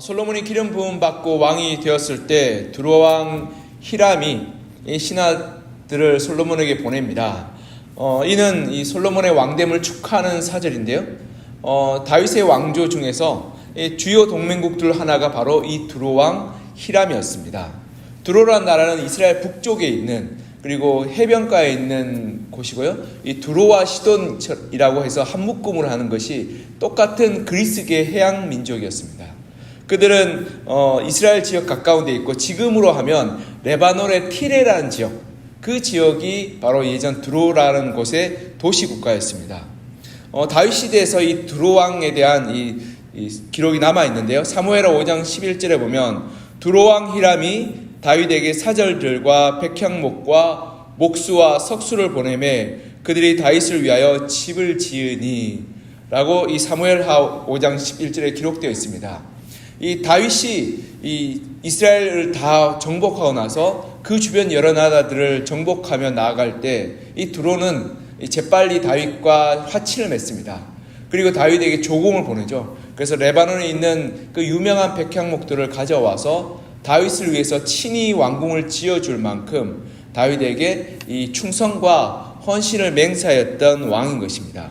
솔로몬이 기름 부음 받고 왕이 되었을 때 두로 왕 히람이 이 신하들을 솔로몬에게 보냅니다. 이는 이 솔로몬의 왕됨을 축하하는 사절인데요. 다윗의 왕조 중에서 주요 동맹국들 하나가 바로 이 두로 왕 히람이었습니다. 두로라는 나라는 이스라엘 북쪽에 있는 그리고 해변가에 있는 곳이고요. 이 두로와 시돈이라고 해서 한 묶음으로 하는 것이 똑같은 그리스계 해양 민족이었습니다. 그들은 이스라엘 지역 가까운 데 있고 지금으로 하면 레바논의 티레라는 지역, 그 지역이 바로 예전 두로라는 곳의 도시국가였습니다. 다윗 시대에서 이 두로 왕에 대한 이 기록이 남아 있는데요. 사무엘하 5장 11절에 보면 두로 왕 히람이 다윗에게 사절들과 백향목과 목수와 석수를 보내매 그들이 다윗을 위하여 집을 지으니 라고 이 사무엘하 5장 11절에 기록되어 있습니다. 이 다윗이 이 이스라엘을 다 정복하고 나서 그 주변 여러 나라들을 정복하며 나아갈 때 이 두로는 재빨리 다윗과 화친을 맺습니다. 그리고 다윗에게 조공을 보내죠. 그래서 레바논에 있는 그 유명한 백향목들을 가져와서 다윗을 위해서 친히 왕궁을 지어줄 만큼 다윗에게 이 충성과 헌신을 맹세하였던 왕인 것입니다.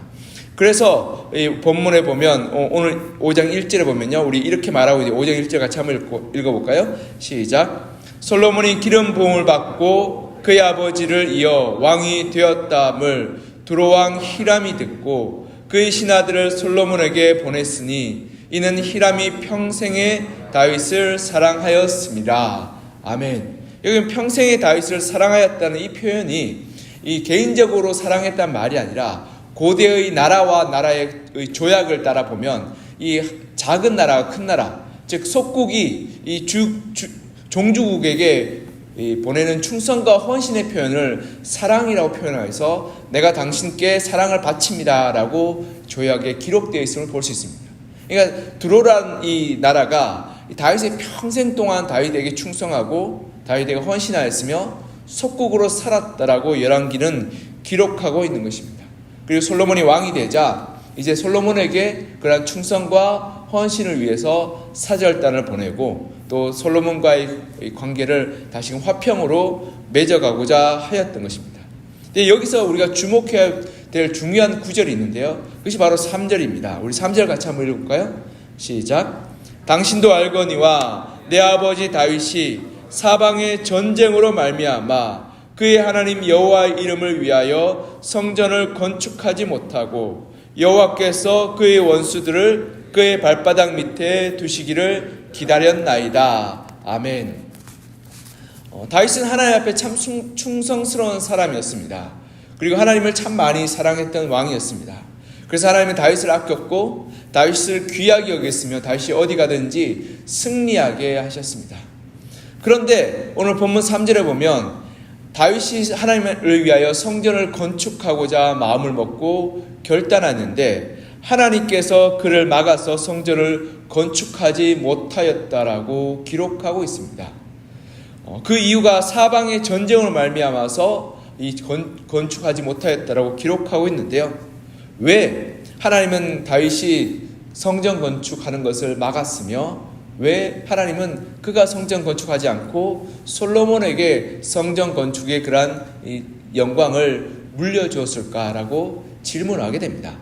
그래서 이 본문에 보면 오늘 5장 1절에 보면요, 우리 이렇게 말하고 있는데 5장 1절 같이 한번 읽어볼까요? 시작. 솔로몬이 기름 부음을 받고 그의 아버지를 이어 왕이 되었다함을 두로 왕 히람이 듣고 그의 신하들을 솔로몬에게 보냈으니 이는 히람이 평생에 다윗을 사랑하였습니다. 아멘. 여기 평생에 다윗을 사랑하였다는 이 표현이 이 개인적으로 사랑했단 말이 아니라 고대의 나라와 나라의 조약을 따라 보면 이 작은 나라가 큰 나라, 즉 속국이 이 종주국에게 보내는 충성과 헌신의 표현을 사랑이라고 표현해서 내가 당신께 사랑을 바칩니다 라고 조약에 기록되어 있음을 볼 수 있습니다. 그러니까 두로란 이 나라가 다윗의 평생 동안 다윗에게 충성하고 다윗에게 헌신하였으며 속국으로 살았다라고 열왕기는 기록하고 있는 것입니다. 그리고 솔로몬이 왕이 되자 이제 솔로몬에게 그러한 충성과 헌신을 위해서 사절단을 보내고 또 솔로몬과의 관계를 다시금 화평으로 맺어가고자 하였던 것입니다. 근데 여기서 우리가 주목해야 될 중요한 구절이 있는데요. 그것이 바로 3절입니다. 우리 3절 같이 한번 읽어볼까요? 시작. 당신도 알거니와 내 아버지 다윗이 사방의 전쟁으로 말미암아 그의 하나님 여호와의 이름을 위하여 성전을 건축하지 못하고 여호와께서 그의 원수들을 그의 발바닥 밑에 두시기를 기다렸나이다. 아멘. 다윗은 하나님 앞에 참 충성스러운 사람이었습니다. 그리고 하나님을 참 많이 사랑했던 왕이었습니다. 그래서 하나님은 다윗을 아꼈고 다윗을 귀하게 여겼으며 다윗이 어디 가든지 승리하게 하셨습니다. 그런데 오늘 본문 3절에 보면 다윗이 하나님을 위하여 성전을 건축하고자 마음을 먹고 결단하는데 하나님께서 그를 막아서 성전을 건축하지 못하였다라고 기록하고 있습니다. 그 이유가 사방의 전쟁으로 말미암아서 건축하지 못하였다라고 기록하고 있는데요. 왜 하나님은 다윗이 성전 건축하는 것을 막았으며 왜 하나님은 그가 성전 건축하지 않고 솔로몬에게 성전 건축의 그러한 영광을 물려주었을까라고 질문하게 됩니다.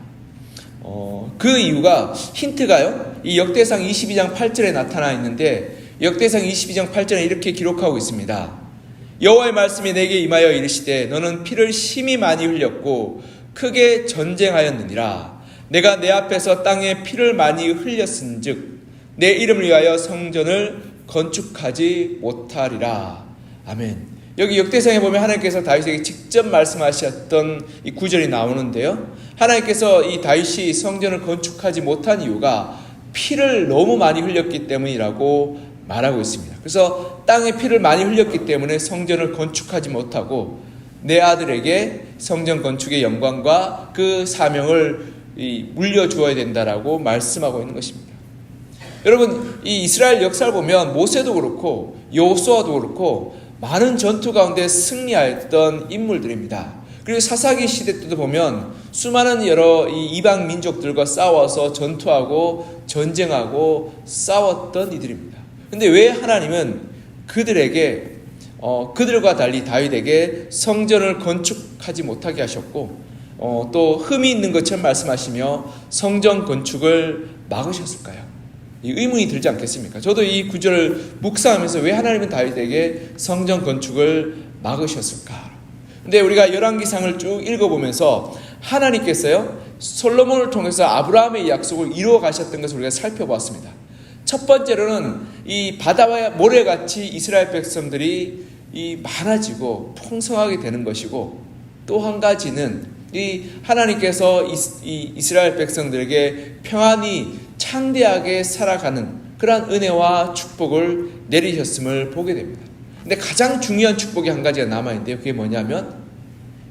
그 이유가 힌트가요, 이 역대상 22장 8절에 나타나 있는데 역대상 22장 8절에 이렇게 기록하고 있습니다. 여호와의 말씀이 내게 임하여 이르시되 너는 피를 심히 많이 흘렸고 크게 전쟁하였느니라. 내가 내 앞에서 땅에 피를 많이 흘렸은즉 내 이름을 위하여 성전을 건축하지 못하리라. 아멘. 여기 역대상에 보면 하나님께서 다윗에게 직접 말씀하셨던 이 구절이 나오는데요. 하나님께서 이 다윗이 성전을 건축하지 못한 이유가 피를 너무 많이 흘렸기 때문이라고 말하고 있습니다. 그래서 땅에 피를 많이 흘렸기 때문에 성전을 건축하지 못하고 내 아들에게 성전 건축의 영광과 그 사명을 물려주어야 된다라고 말씀하고 있는 것입니다. 여러분, 이 이스라엘 역사를 보면 모세도 그렇고 여호수아도 그렇고 많은 전투 가운데 승리하였던 인물들입니다. 그리고 사사기 시대 때도 보면 수많은 여러 이방 민족들과 싸워서 전투하고 전쟁하고 싸웠던 이들입니다. 근데 왜 하나님은 그들에게 그들과 달리 다윗에게 성전을 건축하지 못하게 하셨고 또 흠이 있는 것처럼 말씀하시며 성전 건축을 막으셨을까요? 이 의문이 들지 않겠습니까? 저도 이 구절을 묵상하면서 왜 하나님은 다윗에게 성전 건축을 막으셨을까? 근데 우리가 열왕기상을 쭉 읽어보면서 하나님께서요 솔로몬을 통해서 아브라함의 약속을 이루어 가셨던 것을 우리가 살펴보았습니다. 첫 번째로는 이 바다와 모래같이 이스라엘 백성들이 많아지고 풍성하게 되는 것이고, 또 한 가지는 이 하나님께서 이 이스라엘 백성들에게 평안히 창대하게 살아가는 그러한 은혜와 축복을 내리셨음을 보게 됩니다. 근데 가장 중요한 축복이 한 가지가 남아있는데요. 그게 뭐냐면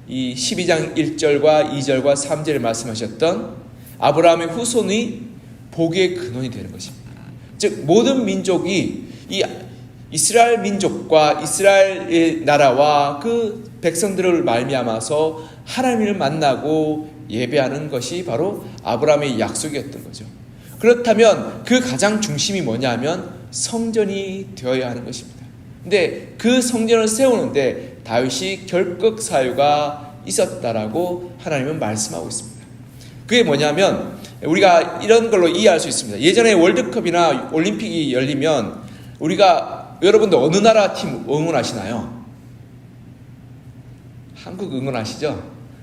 이 12장 1절과 2절과 3절에 말씀하셨던 아브라함의 후손이 복의 근원이 되는 것입니다. 즉 모든 민족이 이 이스라엘 민족과 이스라엘의 나라와 그 백성들을 말미암아서 하나님을 만나고 예배하는 것이 바로 아브라함의 약속이었던 거죠. 그렇다면 그 가장 중심이 뭐냐면 성전이 되어야 하는 것입니다. 근데 그 성전을 세우는데 다윗이 결격 사유가 있었다라고 하나님은 말씀하고 있습니다. 그게 뭐냐면 우리가 이런 걸로 이해할 수 있습니다. 예전에 월드컵이나 올림픽이 열리면 우리가 여러분들 어느 나라 팀 응원하시나요? 한국 응원하시죠?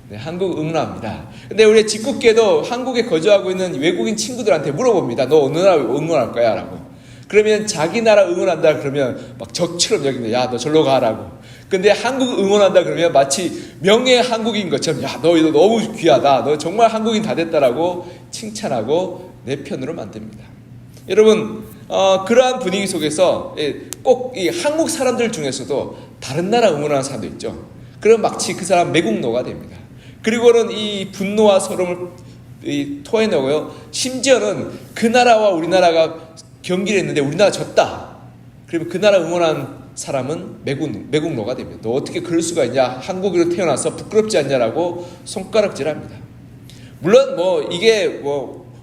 네, 한국 응원합니다. 근데 우리 직국계도 한국에 거주하고 있는 외국인 친구들한테 물어봅니다. 너 어느 나라 응원할 거야? 라고. 그러면 자기 나라 응원한다 그러면 막 적처럼 여깁니다. 야, 너 절로 가라고. 근데 한국 응원한다 그러면 마치 명예 한국인 것처럼 야, 너 너무 귀하다. 너 정말 한국인 다 됐다라고 칭찬하고 내 편으로 만듭니다. 여러분, 그러한 분위기 속에서 꼭 이 한국 사람들 중에서도 다른 나라 응원하는 사람도 있죠. 그럼 마치 그 사람 매국노가 됩니다. 그리고는 이 분노와 서름을 토해내고요. 심지어는 그 나라와 우리나라가 경기를 했는데 우리나라 졌다. 그러면 그 나라 응원한 사람은 매국노가 됩니다. 너 어떻게 그럴 수가 있냐? 한국으로 태어나서 부끄럽지 않냐라고 손가락질합니다. 물론 이게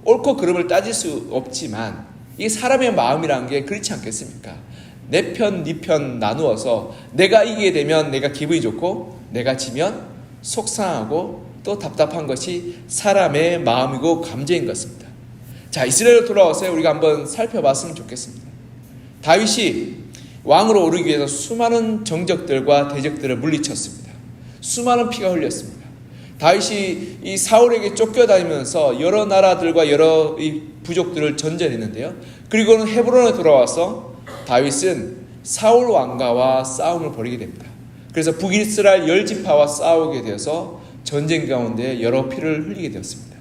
옳고 그름을 따질 수 없지만 이 사람의 마음이란 게 그렇지 않겠습니까? 내 편, 네 편 나누어서 내가 이기게 되면 내가 기분이 좋고 내가 지면 속상하고 또 답답한 것이 사람의 마음이고 감정인 것입니다. 자, 이스라엘로 돌아와서 우리가 한번 살펴봤으면 좋겠습니다. 다윗이 왕으로 오르기 위해서 수많은 정적들과 대적들을 물리쳤습니다. 수많은 피가 흘렸습니다. 다윗이 이 사울에게 쫓겨다니면서 여러 나라들과 여러 이 부족들을 전전했는데요. 그리고는 헤브론에 돌아와서 다윗은 사울 왕가와 싸움을 벌이게 됩니다. 그래서 북이스라엘 10지파와 싸우게 되어서 전쟁 가운데 여러 피를 흘리게 되었습니다.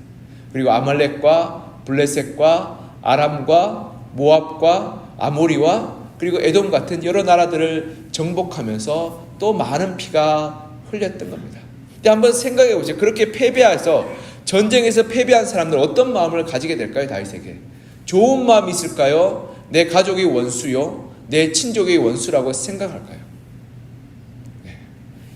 그리고 아말렉과 블레셋과 아람과 모압과 아모리와 그리고 에돔 같은 여러 나라들을 정복하면서 또 많은 피가 흘렸던 겁니다. 근데 한번 생각해 보세요. 그렇게 패배해서 전쟁에서 패배한 사람들은 어떤 마음을 가지게 될까요? 다윗에게 좋은 마음이 있을까요? 내 가족의 원수요, 내 친족의 원수라고 생각할까요? 네.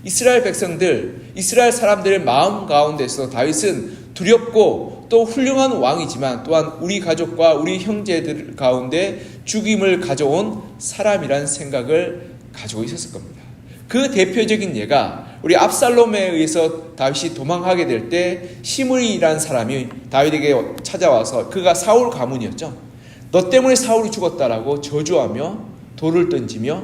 이스라엘 백성들, 이스라엘 사람들의 마음 가운데서 다윗은 두렵고 또 훌륭한 왕이지만 또한 우리 가족과 우리 형제들 가운데 죽임을 가져온 사람이란 생각을 가지고 있었을 겁니다. 그 대표적인 예가 우리 압살롬에 의해서 다윗이 도망하게 될 때 시므이라는 사람이 다윗에게 찾아와서, 그가 사울 가문이었죠. 너 때문에 사울이 죽었다라고 저주하며 돌을 던지며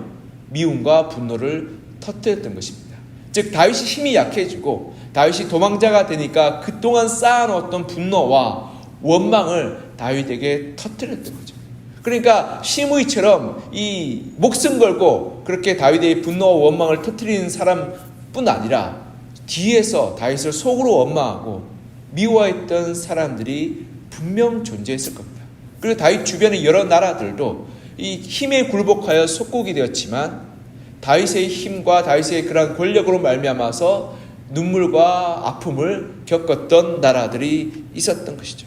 미움과 분노를 터뜨렸던 것입니다. 즉 다윗이 힘이 약해지고 다윗이 도망자가 되니까 그동안 쌓아놓았던 분노와 원망을 다윗에게 터뜨렸던 거죠. 그러니까 시므이처럼 이 목숨 걸고 그렇게 다윗의 분노와 원망을 터뜨리는 사람뿐 아니라 뒤에서 다윗을 속으로 원망하고 미워했던 사람들이 분명 존재했을 겁니다. 그리고 다윗 주변의 여러 나라들도 이 힘에 굴복하여 속국이 되었지만 다윗의 힘과 다윗의 그러한 권력으로 말미암아서 눈물과 아픔을 겪었던 나라들이 있었던 것이죠.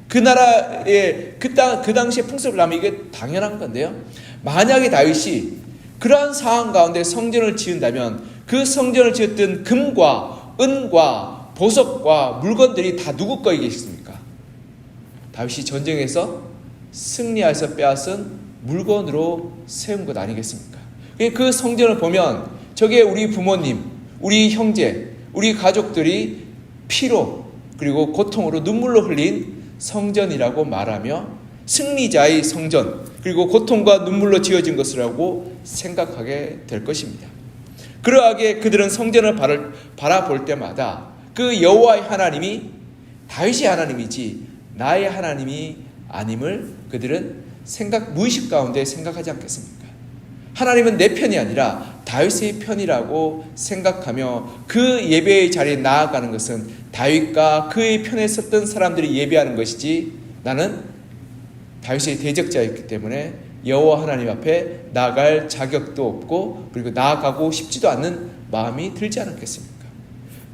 그 나라의 그 당시의 풍습을 하면 이게 당연한 건데요. 만약에 다윗이 그러한 상황 가운데 성전을 지은다면 그 성전을 지었던 금과 은과 보석과 물건들이 다 누구 거이겠습니까? 다윗이 전쟁에서 승리하여서 빼앗은 물건으로 세운 것 아니겠습니까? 그 성전을 보면 저게 우리 부모님, 우리 형제, 우리 가족들이 피로 그리고 고통으로 눈물로 흘린 성전이라고 말하며 승리자의 성전 그리고 고통과 눈물로 지어진 것이라고 생각하게 될 것입니다. 그러하게 그들은 성전을 바라볼 때마다 그 여호와의 하나님이 다윗의 하나님이지 나의 하나님이 아님을 그들은 무의식 가운데 생각하지 않겠습니까? 하나님은 내 편이 아니라 다윗의 편이라고 생각하며 그 예배의 자리에 나아가는 것은 다윗과 그의 편에 섰던 사람들이 예배하는 것이지 나는 다윗의 대적자였기 때문에 여호와 하나님 앞에 나아갈 자격도 없고 그리고 나아가고 싶지도 않는 마음이 들지 않았겠습니까?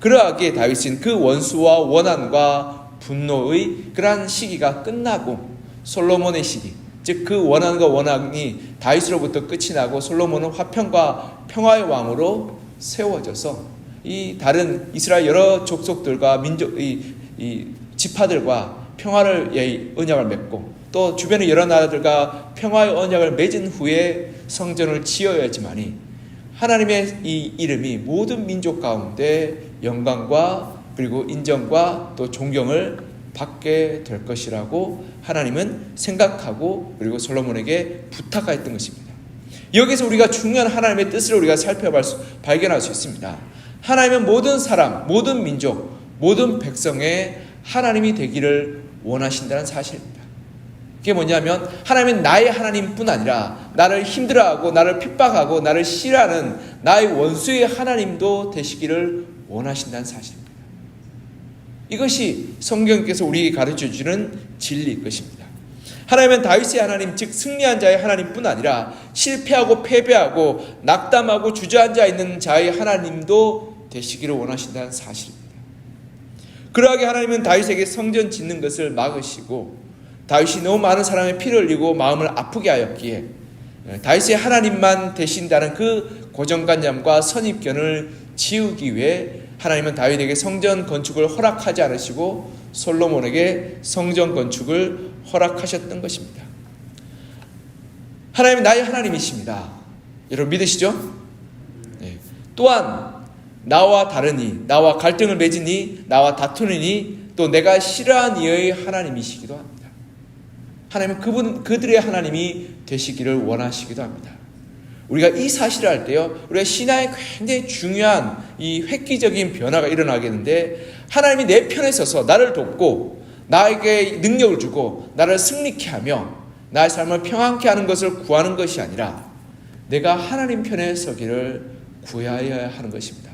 그러하기에 다윗은 그 원수와 원한과 분노의 그러한 시기가 끝나고 솔로몬의 시기, 즉 그 원한과 원한이 다윗으로부터 끝이 나고 솔로몬은 화평과 평화의 왕으로 세워져서 이 다른 이스라엘 여러 족속들과 민족의 이 지파들과 평화의 언약을 맺고 또 주변의 여러 나라들과 평화의 언약을 맺은 후에 성전을 지어야지만이 하나님의 이 이름이 모든 민족 가운데 영광과 그리고 인정과 또 존경을 받게 될 것이라고 하나님은 생각하고 그리고 솔로몬에게 부탁하였던 것입니다. 여기서 우리가 중요한 하나님의 뜻을 우리가 발견할 수 있습니다. 하나님은 모든 사람, 모든 민족, 모든 백성의 하나님이 되기를 원하신다는 사실입니다. 그게 뭐냐면 하나님은 나의 하나님뿐 아니라 나를 힘들어하고 나를 핍박하고 나를 싫어하는 나의 원수의 하나님도 되시기를 원하신다는 사실입니다. 이것이 성경께서 우리에게 가르쳐주는 진리일 것입니다. 하나님은 다윗의 하나님, 즉 승리한 자의 하나님뿐 아니라 실패하고 패배하고 낙담하고 주저앉아 있는 자의 하나님도 되시기를 원하신다는 사실입니다. 그러하게 하나님은 다윗에게 성전 짓는 것을 막으시고 다윗이 너무 많은 사람의 피를 흘리고 마음을 아프게 하였기에 다윗의 하나님만 되신다는 그 고정관념과 선입견을 지우기 위해 하나님은 다윗에게 성전 건축을 허락하지 않으시고 솔로몬에게 성전 건축을 허락하셨던 것입니다. 하나님은 나의 하나님이십니다. 여러분 믿으시죠? 네. 또한 나와 다르니, 나와 갈등을 맺으니, 나와 다투느니 또 내가 싫어하는 이의 하나님이시기도 합니다. 하나님은 그들의 하나님이 되시기를 원하시기도 합니다. 우리가 이 사실을 할 때요, 우리가 신앙에 굉장히 중요한 이 획기적인 변화가 일어나겠는데, 하나님이 내 편에 서서 나를 돕고 나에게 능력을 주고 나를 승리케 하며 나의 삶을 평안케 하는 것을 구하는 것이 아니라 내가 하나님 편에 서기를 구해야 하는 것입니다.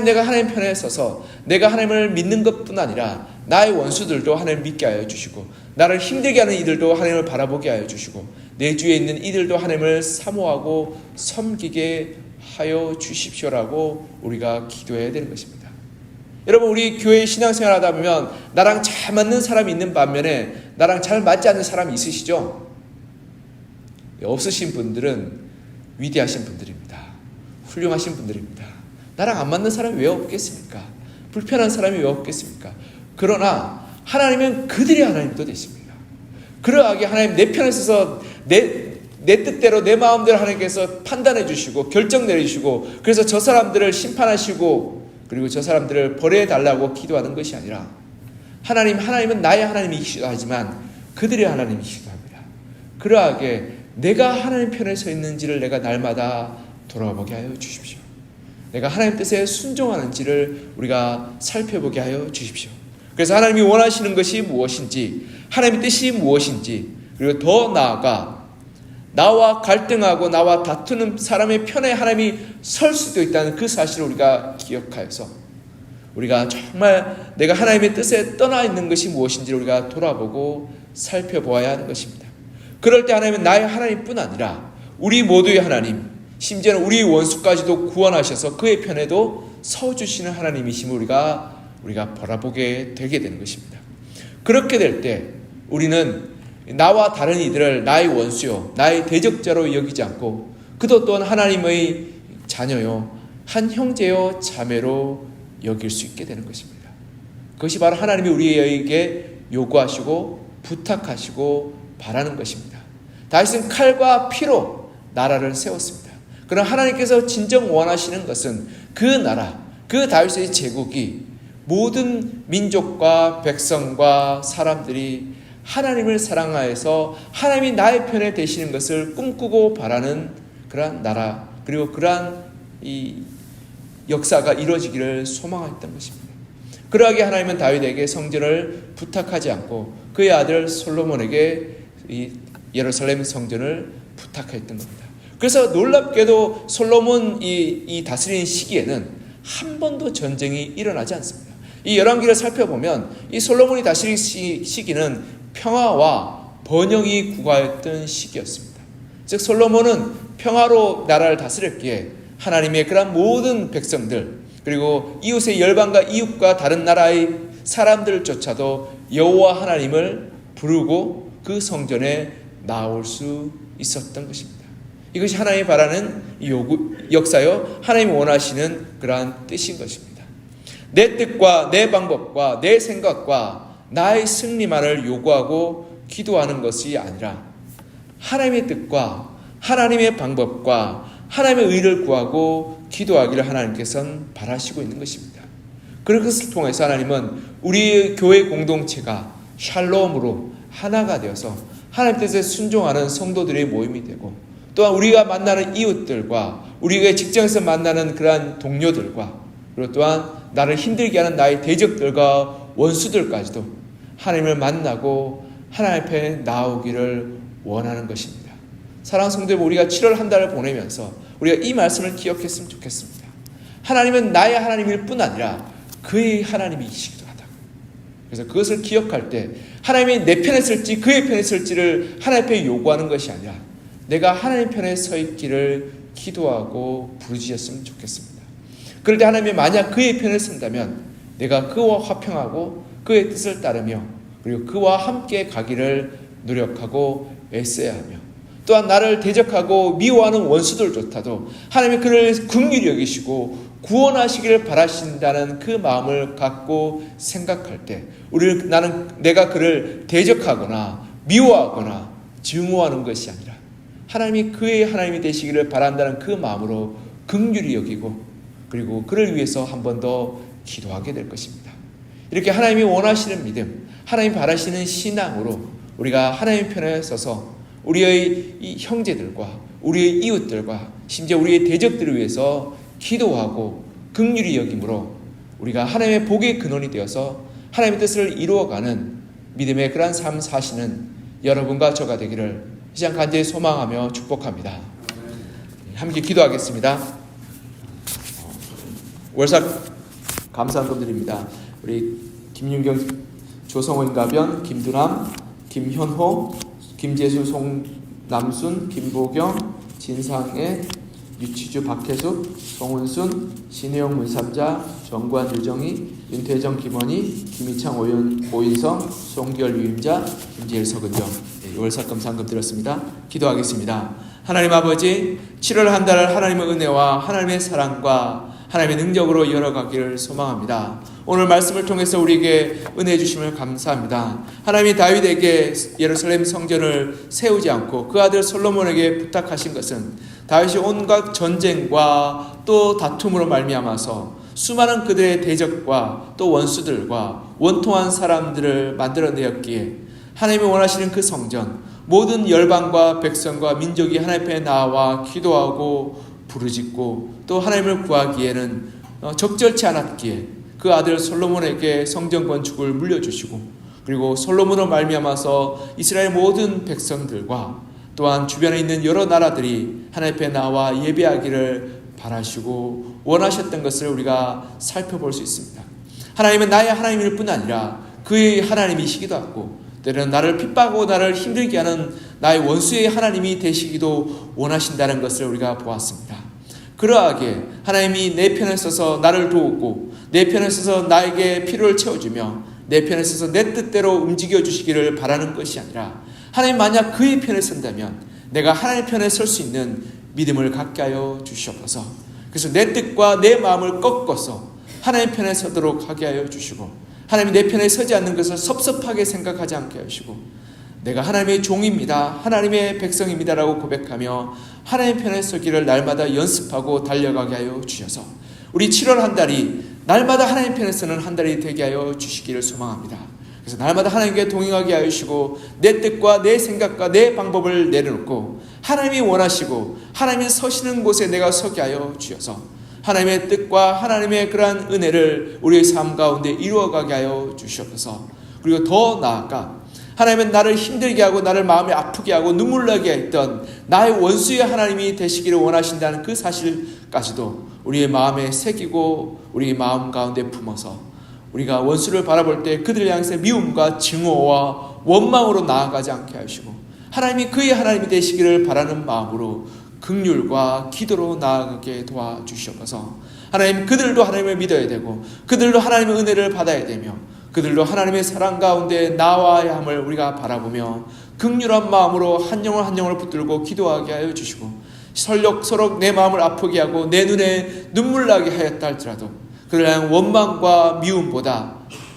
내가 하나님 편에 서서 내가 하나님을 믿는 것뿐 아니라 나의 원수들도 하나님을 믿게 하여 주시고 나를 힘들게 하는 이들도 하나님을 바라보게 하여 주시고 내 주위에 있는 이들도 하나님을 사모하고 섬기게 하여 주십시오라고 우리가 기도해야 되는 것입니다. 여러분, 우리 교회 신앙생활 하다 보면 나랑 잘 맞는 사람이 있는 반면에 나랑 잘 맞지 않는 사람이 있으시죠? 없으신 분들은 위대하신 분들입니다. 훌륭하신 분들입니다. 나랑 안 맞는 사람이 왜 없겠습니까? 불편한 사람이 왜 없겠습니까? 그러나 하나님은 그들의 하나님도 되십니다. 그러하게 하나님 내 편에 서서 내 뜻대로 내 마음대로 하나님께서 판단해 주시고 결정 내리시고 그래서 저 사람들을 심판하시고 그리고 저 사람들을 벌해달라고 기도하는 것이 아니라 하나님은 나의 하나님이시기도 하지만 그들의 하나님이시기도 합니다. 그러하게 내가 하나님 편에 서 있는지를 내가 날마다 돌아보게 하여 주십시오. 내가 하나님 뜻에 순종하는지를 우리가 살펴보게 하여 주십시오. 그래서 하나님이 원하시는 것이 무엇인지, 하나님의 뜻이 무엇인지, 그리고 더 나아가 나와 갈등하고 나와 다투는 사람의 편에 하나님이 설 수도 있다는 그 사실을 우리가 기억하여서 우리가 정말 내가 하나님의 뜻에 떠나 있는 것이 무엇인지를 우리가 돌아보고 살펴보아야 하는 것입니다. 그럴 때 하나님은 나의 하나님뿐 아니라 우리 모두의 하나님, 심지어는 우리 원수까지도 구원하셔서 그의 편에도 서주시는 하나님이심을 우리가 바라보게 되게 되는 것입니다. 그렇게 될 때 우리는 나와 다른 이들을 나의 원수요, 나의 대적자로 여기지 않고 그도 또한 하나님의 자녀요, 한 형제요, 자매로 여길 수 있게 되는 것입니다. 그것이 바로 하나님이 우리에게 요구하시고 부탁하시고 바라는 것입니다. 다윗은 칼과 피로 나라를 세웠습니다. 그러나 하나님께서 진정 원하시는 것은 그 나라, 그 다윗의 제국이 모든 민족과 백성과 사람들이 하나님을 사랑하여서 하나님이 나의 편에 되시는 것을 꿈꾸고 바라는 그러한 나라, 그리고 그러한 이 역사가 이루어지기를 소망했던 것입니다. 그러하게 하나님은 다윗에게 성전을 부탁하지 않고 그의 아들 솔로몬에게 이 예루살렘 성전을 부탁했던 겁니다. 그래서 놀랍게도 솔로몬 이 다스리는 시기에는 한 번도 전쟁이 일어나지 않습니다. 이 열왕기를 살펴보면 이 솔로몬이 다스리는 시기는 평화와 번영이 구가했던 시기였습니다. 즉 솔로몬은 평화로 나라를 다스렸기에 하나님의 그런 모든 백성들, 그리고 이웃의 열방과 이웃과 다른 나라의 사람들조차도 여호와 하나님을 부르고 그 성전에 나올 수 있었던 것입니다. 이것이 하나님이 바라는 역사요, 하나님이 원하시는 그러한 뜻인 것입니다. 내 뜻과 내 방법과 내 생각과 나의 승리만을 요구하고 기도하는 것이 아니라 하나님의 뜻과 하나님의 방법과 하나님의 의를 구하고 기도하기를 하나님께서는 바라시고 있는 것입니다. 그것을 통해서 하나님은 우리 교회 공동체가 샬롬으로 하나가 되어서 하나님 뜻에 순종하는 성도들의 모임이 되고, 또한 우리가 만나는 이웃들과 우리가 직장에서 만나는 그러한 동료들과, 그리고 또한 나를 힘들게 하는 나의 대적들과 원수들까지도 하나님을 만나고 하나님 앞에 나오기를 원하는 것입니다. 사랑하는 성도 여러분, 우리가 7월 한 달을 보내면서 우리가 이 말씀을 기억했으면 좋겠습니다. 하나님은 나의 하나님일 뿐 아니라 그의 하나님이시기도 하다. 그래서 그것을 기억할 때 하나님이 내 편에 설지 그의 편에 설지를 하나님 앞에 요구하는 것이 아니라 내가 하나님 편에 서 있기를 기도하고 부르짖었으면 좋겠습니다. 그럴 때 하나님이 만약 그의 편에 선다면 내가 그와 화평하고 그의 뜻을 따르며 그리고 그와 함께 가기를 노력하고 애써야 하며, 또한 나를 대적하고 미워하는 원수들조차도 하나님이 그를 긍휼히 여기시고 구원하시기를 바라신다는 그 마음을 갖고 생각할 때 내가 그를 대적하거나 미워하거나 증오하는 것이 아니라 하나님이 그의 하나님이 되시기를 바란다는 그 마음으로 긍휼히 여기고 그리고 그를 위해서 한 번 더 기도하게 될 것입니다. 이렇게 하나님이 원하시는 믿음, 하나님이 바라시는 신앙으로 우리가 하나님 편에 서서 우리의 이 형제들과 우리의 이웃들과 심지어 우리의 대적들을 위해서 기도하고 긍휼히 여김으로 우리가 하나님의 복의 근원이 되어서 하나님의 뜻을 이루어가는 믿음의 그러한 삶 사시는 여러분과 저가 되기를 이 시간 간절히 소망하며 축복합니다. 함께 기도하겠습니다. 월삭 감사한금 드립니다. 우리 김윤경, 조성원 가변, 김두남, 김현호, 김재수, 송남순, 김보경, 진상애, 유치주, 박혜숙, 송은순, 신혜영, 문삼자, 정관, 유정희, 윤태정, 김원희, 김희창, 오인성, 송결, 유임자, 김재일, 서근정, 월삭감사한금 드렸습니다. 기도하겠습니다. 하나님 아버지, 7월 한 달을 하나님의 은혜와 하나님의 사랑과 하나님의 능력으로 열어가기를 소망합니다. 오늘 말씀을 통해서 우리에게 은혜 주심을 감사합니다. 하나님이 다윗에게 예루살렘 성전을 세우지 않고 그 아들 솔로몬에게 부탁하신 것은 다윗이 온갖 전쟁과 또 다툼으로 말미암아서 수많은 그들의 대적과 또 원수들과 원통한 사람들을 만들어내었기에 하나님이 원하시는 그 성전, 모든 열방과 백성과 민족이 하나님 앞에 나와 기도하고 부르짖고 또 하나님을 구하기에는 적절치 않았기에 그 아들 솔로몬에게 성전 건축을 물려주시고, 그리고 솔로몬으로 말미암아서 이스라엘 모든 백성들과 또한 주변에 있는 여러 나라들이 하나님 앞에 나와 예배하기를 바라시고 원하셨던 것을 우리가 살펴볼 수 있습니다. 하나님은 나의 하나님일 뿐 아니라 그의 하나님이시기도 하고, 때로는 나를 핍박하고 나를 힘들게 하는 나의 원수의 하나님이 되시기도 원하신다는 것을 우리가 보았습니다. 그러하게 하나님이 내 편에 서서 나를 도우고 내 편에 서서 나에게 필요를 채워주며 내 편에 서서 내 뜻대로 움직여 주시기를 바라는 것이 아니라, 하나님 만약 그의 편에 선다면 내가 하나님 편에 설 수 있는 믿음을 갖게 하여 주시옵소서. 그래서 내 뜻과 내 마음을 꺾어서 하나님 편에 서도록 하게 하여 주시고, 하나님이 내 편에 서지 않는 것을 섭섭하게 생각하지 않게 하시고 내가 하나님의 종입니다, 하나님의 백성입니다라고 고백하며 하나님의 편에 서기를 날마다 연습하고 달려가게 하여 주셔서 우리 7월 한 달이 날마다 하나님 편에 서는 한 달이 되게 하여 주시기를 소망합니다. 그래서 날마다 하나님께 동행하게 하여 주시고 내 뜻과 내 생각과 내 방법을 내려놓고 하나님이 원하시고 하나님이 서시는 곳에 내가 서게 하여 주셔서 하나님의 뜻과 하나님의 그러한 은혜를 우리의 삶 가운데 이루어가게 하여 주시옵소서. 그리고 더 나아가 하나님은 나를 힘들게 하고 나를 마음에 아프게 하고 눈물 나게 했던 나의 원수의 하나님이 되시기를 원하신다는 그 사실까지도 우리의 마음에 새기고 우리의 마음 가운데 품어서 우리가 원수를 바라볼 때 그들을 향해서 미움과 증오와 원망으로 나아가지 않게 하시고 하나님이 그의 하나님이 되시기를 바라는 마음으로 긍휼과 기도로 나아가게 도와주시옵소서. 하나님, 그들도 하나님을 믿어야 되고 그들도 하나님의 은혜를 받아야 되며 그들도 하나님의 사랑 가운데 나와야 함을 우리가 바라보며 긍휼한 마음으로 한 영혼 한 영혼을 붙들고 기도하게 하여 주시고 서로 내 마음을 아프게 하고 내 눈에 눈물 나게 하였다 할지라도 그를 향한 원망과 미움보다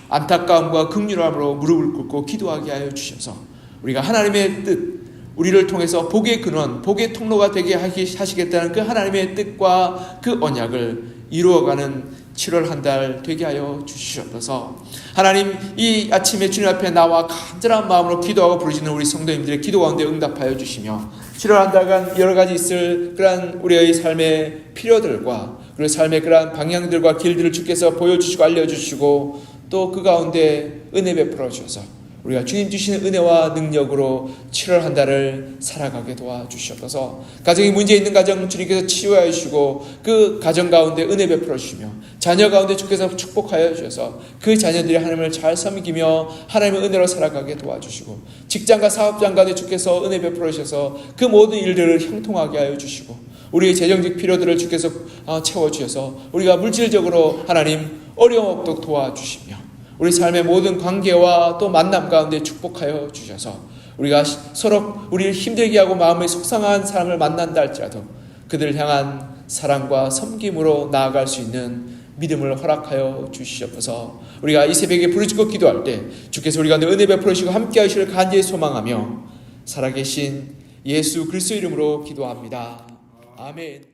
안타까움과 긍휼함으로 무릎을 꿇고 기도하게 하여 주셔서 우리가 하나님의 뜻, 우리를 통해서 복의 근원, 복의 통로가 되게 하시겠다는 그 하나님의 뜻과 그 언약을 이루어가는 7월 한 달 되게 하여 주시옵소서. 하나님, 이 아침에 주님 앞에 나와 간절한 마음으로 기도하고 부르시는 우리 성도님들의 기도 가운데 응답하여 주시며 7월 한 달간 여러 가지 있을 그러한 우리의 삶의 필요들과 그리고 삶의 그러한 방향들과 길들을 주께서 보여주시고 알려주시고 또 그 가운데 은혜 베풀어 주셔서 우리가 주님 주시는 은혜와 능력으로 7월 한 달을 살아가게 도와주시옵소서. 가정에 문제 있는 가정 주님께서 치유하여 주시고 그 가정 가운데 은혜 베풀어 주시며 자녀 가운데 주께서 축복하여 주셔서 그 자녀들이 하나님을 잘 섬기며 하나님의 은혜로 살아가게 도와주시고 직장과 사업장 가운데 주께서 은혜 베풀어 주셔서 그 모든 일들을 형통하게 하여 주시고 우리의 재정적 필요들을 주께서 채워주셔서 우리가 물질적으로 하나님 어려움 없도록 도와주시며 우리 삶의 모든 관계와 또 만남 가운데 축복하여 주셔서 우리가 서로 우리를 힘들게 하고 마음에 속상한 사람을 만난다 할지라도 그들을 향한 사랑과 섬김으로 나아갈 수 있는 믿음을 허락하여 주시옵소서. 우리가 이 새벽에 부르짖고 기도할 때 주께서 우리 가운데 은혜 베풀어 주시고 함께 하시기를 간절히 소망하며 살아계신 예수 그리스도 이름으로 기도합니다. 아멘.